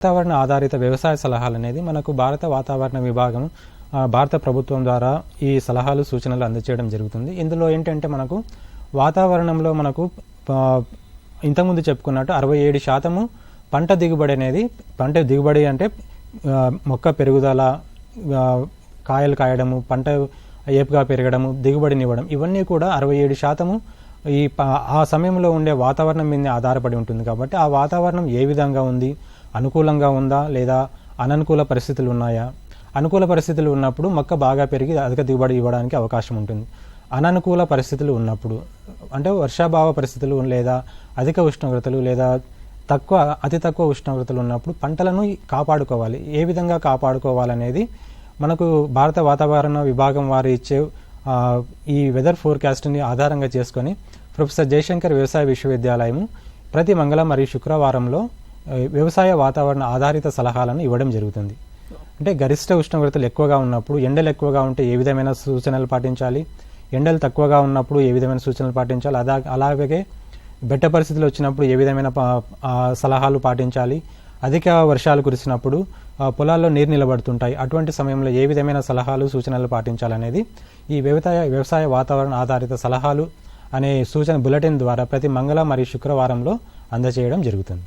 వాతావరణ ఆధారిత వ్యవసాయ సలహాలు అనేది మనకు భారత వాతావరణ విభాగం భారత ప్రభుత్వం ద్వారా ఈ సలహాలు సూచనలు అందజేయడం జరుగుతుంది. ఇందులో ఏంటంటే మనకు వాతావరణంలో మనకు ఇంతకుముందు చెప్పుకున్నట్టు 67% పంట దిగుబడి అనేది, పంట దిగుబడి అంటే మొక్క పెరుగుదల, కాయలు కాయడము, పంట ఏపుగా పెరగడము, దిగుబడినివ్వడం, ఇవన్నీ కూడా 67% ఆ సమయంలో ఉండే వాతావరణం మీద ఆధారపడి ఉంటుంది. కాబట్టి ఆ వాతావరణం ఏ విధంగా ఉంది, అనుకూలంగా ఉందా లేదా అననుకూల పరిస్థితులు ఉన్నాయా? అనుకూల పరిస్థితులు ఉన్నప్పుడు మొక్క బాగా పెరిగి అధిక దిగుబడి ఇవ్వడానికి అవకాశం ఉంటుంది. అననుకూల పరిస్థితులు ఉన్నప్పుడు అంటే వర్షాభావ పరిస్థితులు లేదా అధిక ఉష్ణోగ్రతలు లేదా అతి తక్కువ ఉష్ణోగ్రతలు ఉన్నప్పుడు పంటలను కాపాడుకోవాలి. ఏ విధంగా కాపాడుకోవాలనేది మనకు భారత వాతావరణ విభాగం వారు ఇచ్చే ఈ వెదర్ ఫోర్కాస్ట్ని ఆధారంగా చేసుకొని ప్రొఫెసర్ జయశంకర్ వ్యవసాయ విశ్వవిద్యాలయం ప్రతి మంగళ మరియు శుక్రవారంలో వ్యవసాయ వాతావరణ ఆధారిత సలహాలను ఇవ్వడం జరుగుతుంది. అంటే గరిష్ట ఉష్ణోగ్రతలు ఎక్కువగా ఉన్నప్పుడు, ఎండలు ఎక్కువగా ఉంటే ఏ విధమైన సూచనలు పాటించాలి, ఎండలు తక్కువగా ఉన్నప్పుడు ఏ విధమైన సూచనలు పాటించాలి, అలాగే బెట్ట పరిస్థితులు వచ్చినప్పుడు ఏ విధమైన సలహాలు పాటించాలి, అధిక వర్షాలు కురిసినప్పుడు పొలాల్లో నీరు నిలబడుతుంటాయి, అటువంటి సమయంలో ఏ విధమైన సలహాలు సూచనలు పాటించాలనేది ఈ వ్యవసాయ వాతావరణ ఆధారిత సలహాలు అనే సూచన బులెటిన్ ద్వారా ప్రతి మంగళ మరియు శుక్రవారంలో అందజేయడం జరుగుతుంది.